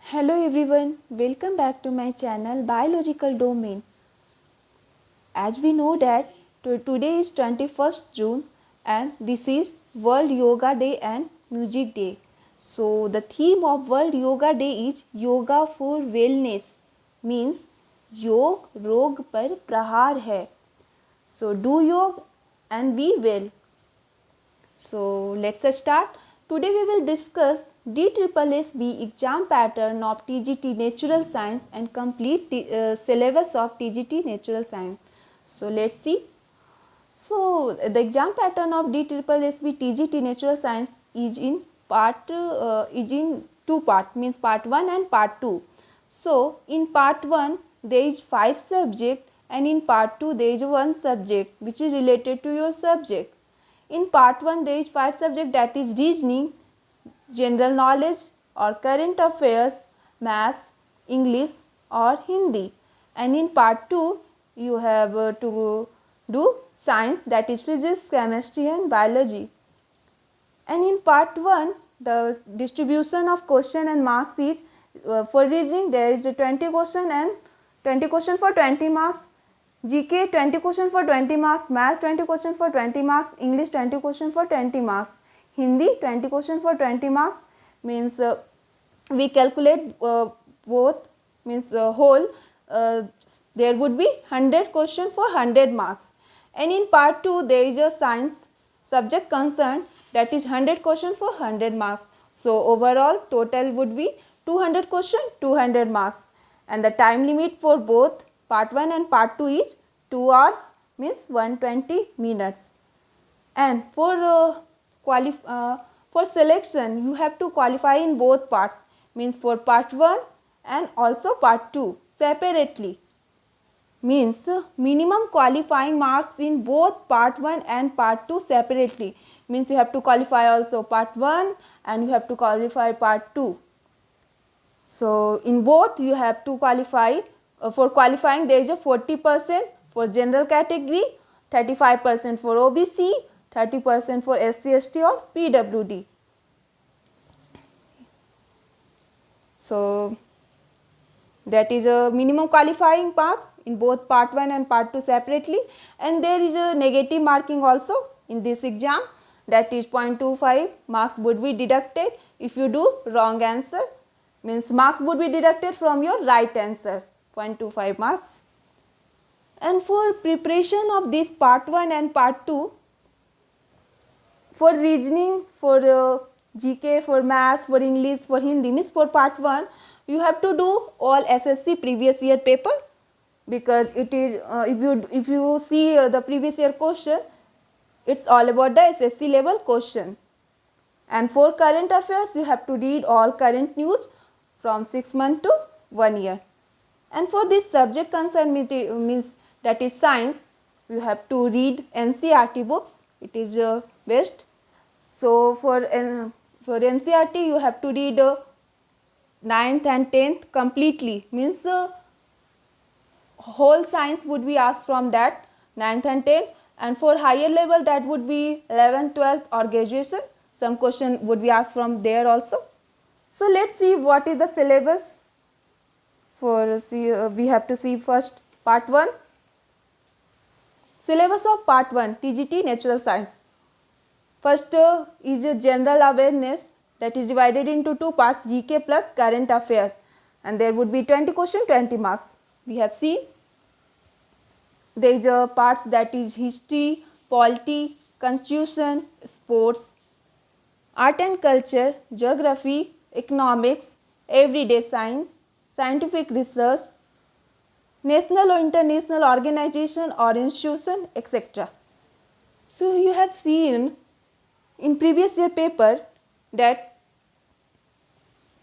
Hello everyone, welcome back to my channel Biological Domain. As we know that today is 21st June and this is World Yoga Day and Music Day. So the theme of World Yoga Day is Yoga for Wellness, means योग रोग पर प्रहार है. So do yoga and be well. So let's start. Today we will discuss DSSB exam pattern of TGT Natural Science and complete syllabus of TGT Natural Science. So let's see. So the exam pattern of DSSB TGT Natural Science is in two parts, means part 1 and part 2. So in part 1 there is 5 subject and in part 2 there is 1 subject which is related to your subject. In part 1 there is 5 subject, that is reasoning, general knowledge or current affairs, maths, English or Hindi. And in part 2 you have to do science, that is physics, chemistry and biology. And in part 1 the distribution of question and marks is for reasoning there is 20 question and 20 question for 20 marks. GK 20 question for 20 marks, Math 20 question for 20 marks, English 20 question for 20 marks, Hindi 20 question for 20 marks, means we calculate both, means whole there would be 100 question for 100 marks. And in part 2 there is a science subject concerned, that is 100 question for 100 marks. So overall total would be 200 question 200 marks, and the time limit for both part 1 and part 2 is 2 hours, means 120 minutes. And for selection you have to qualify in both parts, means for part 1 and also part 2 separately, means minimum qualifying marks in both part 1 and part 2 separately, means you have to qualify also part 1 and you have to qualify part 2. So in both you have to qualify. For qualifying there is a 40% for general category, 35% for OBC, 30% for SC, ST or PWD. So that is a minimum qualifying marks in both part 1 and part 2 separately, and there is a negative marking also in this exam, that is 0.25 marks would be deducted if you do wrong answer, means marks would be deducted from your right answer, 0.25 marks. And for preparation of this part 1 and part 2, for reasoning, for GK, for maths, for English, for Hindi, means for part 1 you have to do all SSC previous year paper, because it is if you see the previous year question, it's all about the SSC level question. And for current affairs you have to read all current news from 6 months to 1 year. And for this subject concern, means that is science, you have to read NCERT books, it is best. So for NCERT you have to read 9th and 10th completely, means whole science would be asked from that 9th and 10th. And for higher level that would be 11th, 12th or graduation, some question would be asked from there also. So let's see what is the syllabus. For we have to see first part 1. Syllabus of part 1 TGT Natural Science. First is a general awareness, that is divided into 2 parts, GK plus current affairs, and there would be 20 question 20 marks. We have seen there is a parts, that is history, polity, constitution, sports, art and culture, geography, economics, everyday science, scientific research, national or international organization or institution, etc. So you have seen in previous year paper that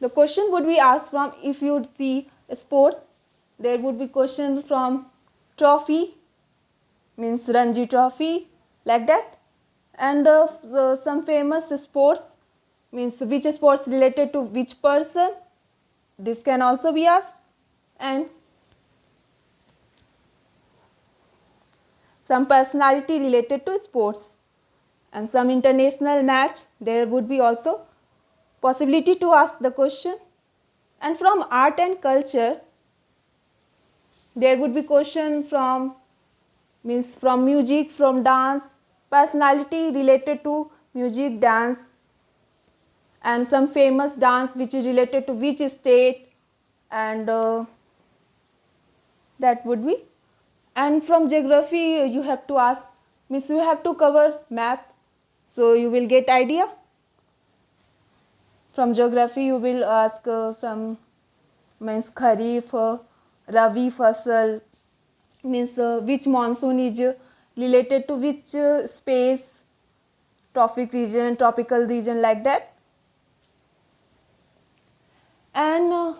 the question would be asked from, if you see sports, there would be question from trophy, means Ranji Trophy, like that. And some famous sports, means which sports related to which person, this can also be asked. And some personality related to sports, and some international match, there would be also possibility to ask the question. And from art and culture, there would be question from music, from dance, personality related to music, dance, and some famous dance which is related to which state, and that would be. And from geography you have to ask, you have to cover map, so you will get idea. From geography you will ask some kharif, rabi fasal, which monsoon is related to which space, trophic region, tropical region, like that. And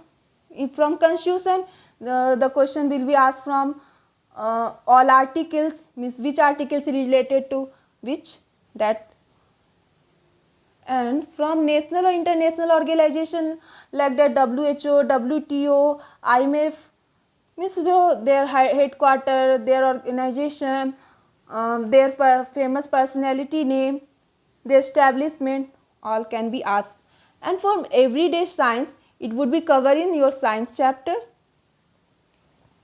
from constitution the question will be asked from all articles, which articles related to which, that. And from national or international organization like that, WHO, WTO, IMF, their headquarter, their organization, their famous personality name, their establishment, all can be asked. And from everyday science, it would be covered in your science chapter.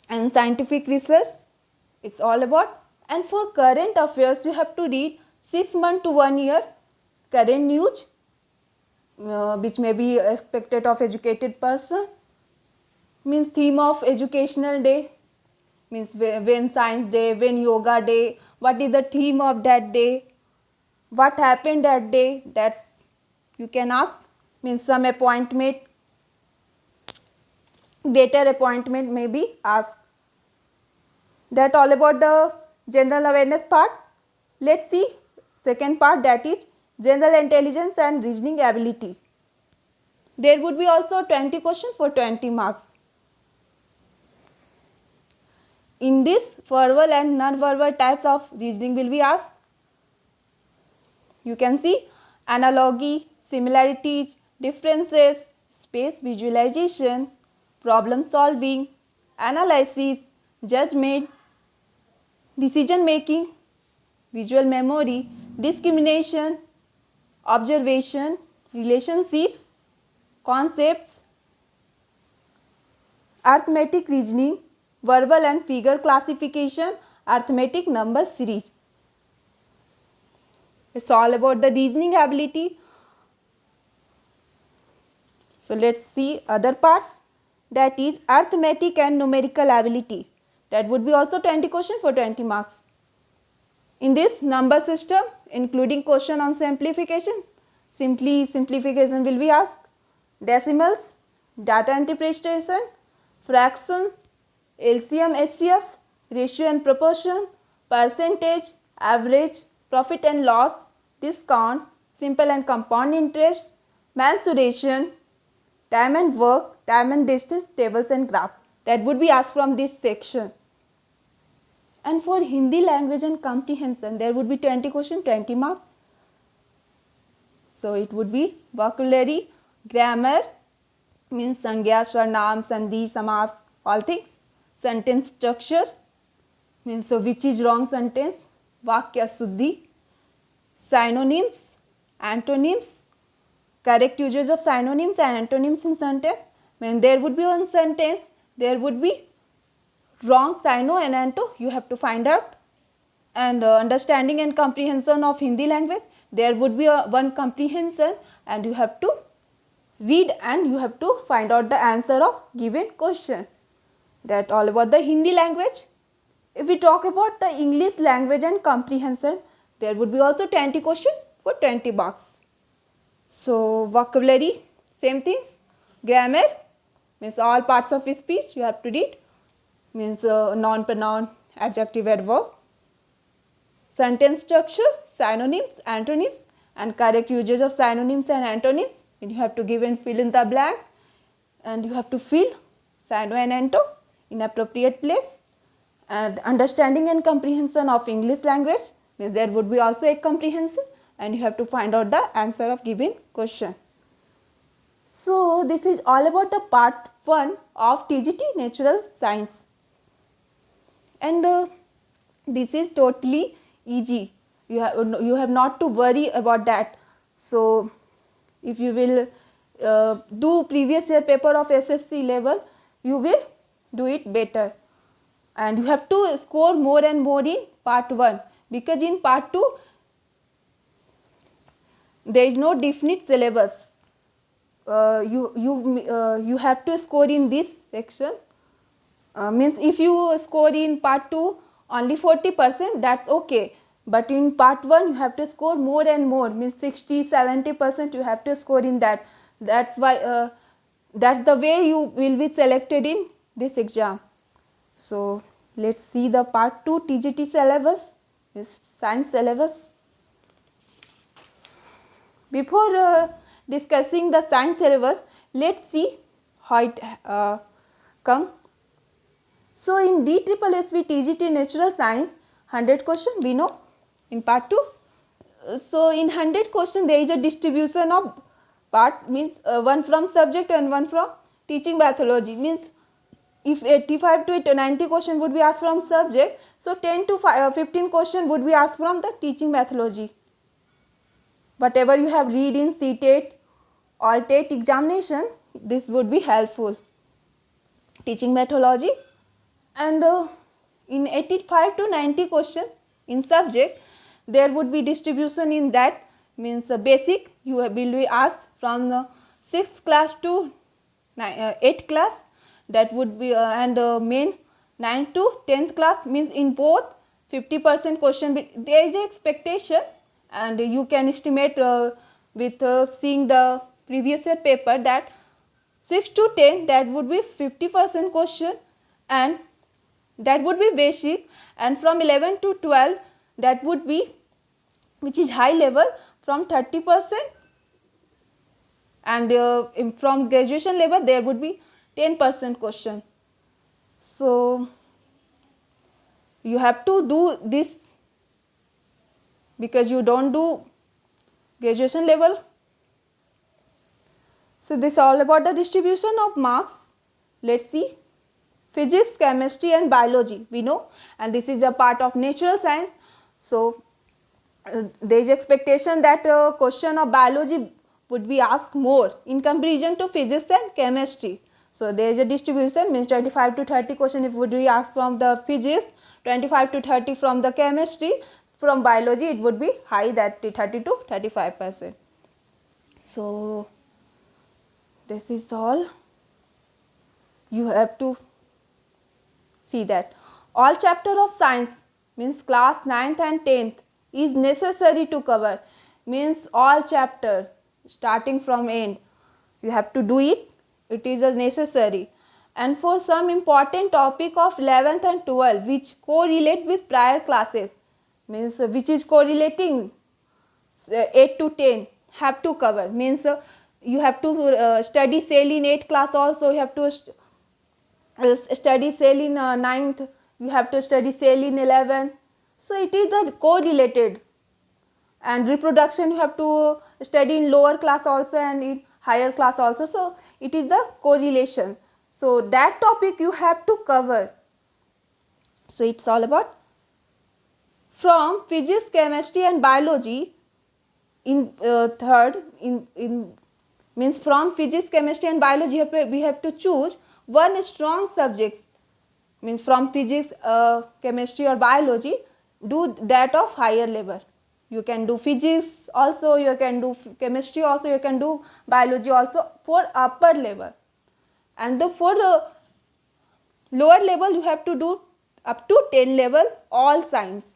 And scientific research, it's all about. And for current affairs, you have to read 6 months to 1 year current news, which may be expected of educated person. Theme of educational day, when science day, when yoga day, what is the theme of that day, what happened that day, that's you can ask. Some appointment, data appointment may be asked. That all about the general awareness part. Let's see second part, that is general intelligence and reasoning ability. There would be also 20 questions for 20 marks. In this, verbal and non-verbal types of reasoning will be asked. You can see analogy, similarities, differences, space visualization, problem solving, analysis, judgment, decision making, visual memory, discrimination, observation, relationship, concepts, arithmetic reasoning, verbal and figure classification, arithmetic number series. It's all about the reasoning ability. So let's see other parts, that is arithmetic and numerical ability. That would be also 20 questions for 20 marks. In this number system, including question on simplification, simplification will be asked. Decimals, data interpretation, fractions, LCM, HCF, ratio and proportion, percentage, average, profit and loss, discount, simple and compound interest, mensuration, time and work, time and distance, tables and graph. That would be asked from this section. And for Hindi language and comprehension, there would be 20 questions, 20 marks. So it would be vocabulary, grammar, sangya, sarnaam, sandhi, samas, all things. Sentence structure, so which is wrong sentence, vakya suddhi, synonyms, antonyms, correct usage of synonyms and antonyms in sentence. When there would be one sentence, there would be wrong syno and anto, you have to find out. And understanding and comprehension of Hindi language, there would be one comprehension and you have to read and you have to find out the answer of given question. That all about the Hindi language. If we talk about the English language and comprehension, there would be also 20 questions for 20 marks. So vocabulary, same things. Grammar, all parts of speech you have to read, noun, pronoun, adjective, adverb. Sentence structure, synonyms, antonyms, and correct usage of synonyms and antonyms. And you have to give and fill in the blanks, and you have to fill syno and anto in appropriate place. And understanding and comprehension of English language, there would be also a comprehension and you have to find out the answer of given question. So this is all about the part 1 of TGT Natural Science. And this is totally easy. You have not to worry about that. So if you will do previous year paper of SSC level, you will do it better. And you have to score more and more in part 1, because in part 2 there is no definite syllabus. You have to score in this section. Means if you score in part 2 only 40%, that's okay, but in part 1 you have to score more and more, means 60-70% you have to score in that. That's why that's the way you will be selected in this exam. So let's see the part 2 TGT syllabus, this science syllabus. Before discussing the science syllabus, let's see how it come. So in DSSB TGT Natural Science, 100 question we know in part 2. So in 100 question there is a distribution of parts, means one from subject and one from teaching methodology. Means if 85 to 90 question would be asked from subject, so 10 to 15 question would be asked from the teaching methodology. Whatever you have read in CTET or TET examination, this would be helpful. Teaching methodology. And in 85 to 90 question in subject, there would be distribution in that, means basic you will be asked from the 6th class to 8th class, that would be and main 9th to 10th class, means in both 50% question. There is a expectation, and you can estimate with seeing the previous year paper that 6 to 10 that would be 50% question, and that would be basic, and from 11 to 12 that would be, which is high level, from 30%, and from graduation level there would be 10% question. So you have to do this, because you don't do graduation level. So this is all about the distribution of marks. Let's see. Physics, chemistry and biology we know, and this is a part of natural science. So there is expectation that question of biology would be asked more in comparison to physics and chemistry. So there is a distribution, means 25 to 30 question if would be asked from the physics, 25 to 30 from the chemistry. From biology it would be high, that 30 to 35%. So this is all. You have to see that all chapter of science, means class 9th and 10th, is necessary to cover, means all chapter starting from end you have to do it. It is a necessary. And for some important topic of 11th and 12th which correlate with prior classes, means which is correlating 8 to 10, have to cover, means you have to study cell in 8th class also, you have to study cell in 9th, you have to study cell in 11th. So it is the correlated. And reproduction you have to study in lower class also and in higher class also. So it is the correlation. So that topic you have to cover. So it's all about from physics, chemistry and biology. In third, in means from physics, chemistry and biology we have to choose one strong subjects, means from physics, chemistry or biology, do that of higher level. You can do physics also, you can do chemistry also, you can do biology also for upper level. And for lower level you have to do up to 10 level all science,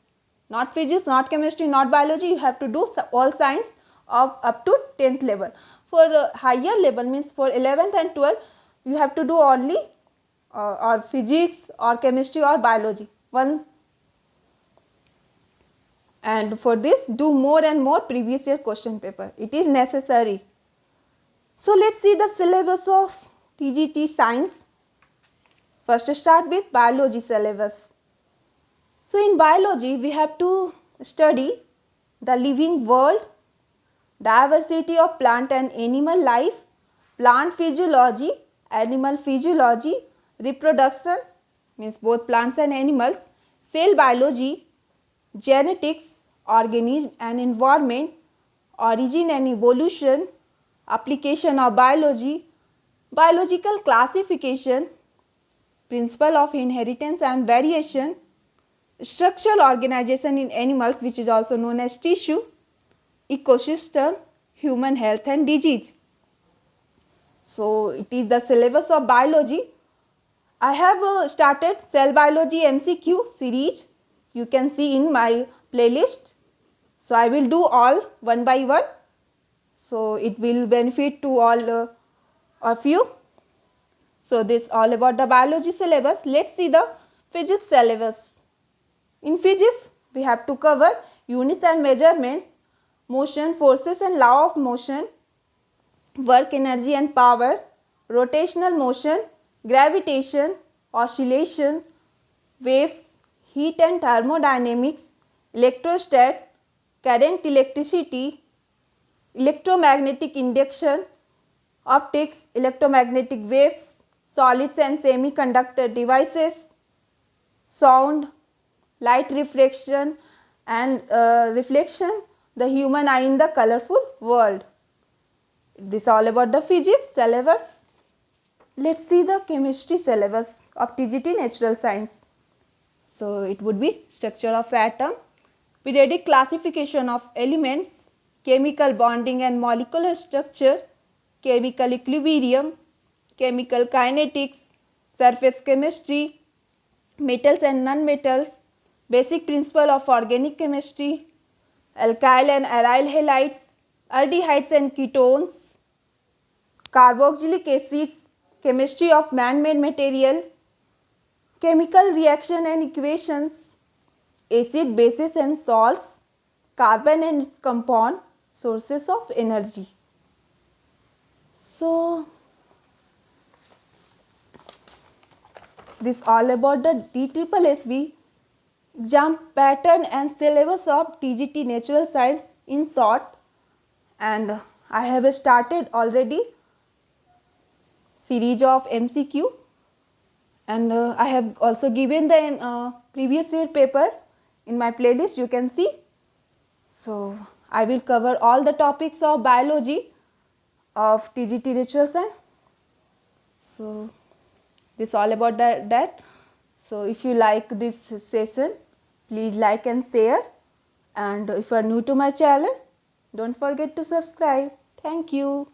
not physics, not chemistry, not biology, you have to do all science of up to 10th level. For higher level, means for 11th and 12th, you have to do only or physics or chemistry or biology one. And for this do more and more previous year question paper, it is necessary. So let's see the syllabus of TGT science. First start with biology syllabus. So in biology we have to study the living world, diversity of plant and animal life, plant physiology, animal physiology, reproduction, means both plants and animals, cell biology, genetics, organism and environment, origin and evolution, application of biology, biological classification, principle of inheritance and variation, structural organization in animals which is also known as tissue, ecosystem, human health and disease. So it is the syllabus of biology. I have started cell biology MCQ series. You can see in my playlist. So I will do all one by one. So it will benefit to all of you. So this all about the biology syllabus. Let's see the physics syllabus. In physics, we have to cover units and measurements, motion, forces and law of motion, work, energy and power, rotational motion, gravitation, oscillation, waves, heat and thermodynamics, electrostat, current, electricity, electromagnetic induction, optics, electromagnetic waves, solids and semiconductor devices, sound, light refraction and reflection, the human eye in the colorful world. This is all about the physics syllabus. Let's see the chemistry syllabus of TGT Natural Science. So it would be structure of atom, periodic classification of elements, chemical bonding and molecular structure, chemical equilibrium, chemical kinetics, surface chemistry, metals and non-metals, basic principle of organic chemistry, alkyl and aryl halides, aldehydes and ketones, carboxylic acids, chemistry of man-made material, chemical reaction and equations, acid, bases and salts, carbon and its compound, sources of energy. So this all about the DSSB exam pattern and syllabus of TGT Natural Science in short, and I have started already series of MCQ, and I have also given the previous year paper in my playlist, you can see. So I will cover all the topics of biology of TGT Natural Science. So this all about that. So if you like this session, please like and share, and if you are new to my channel, don't forget to subscribe. Thank you.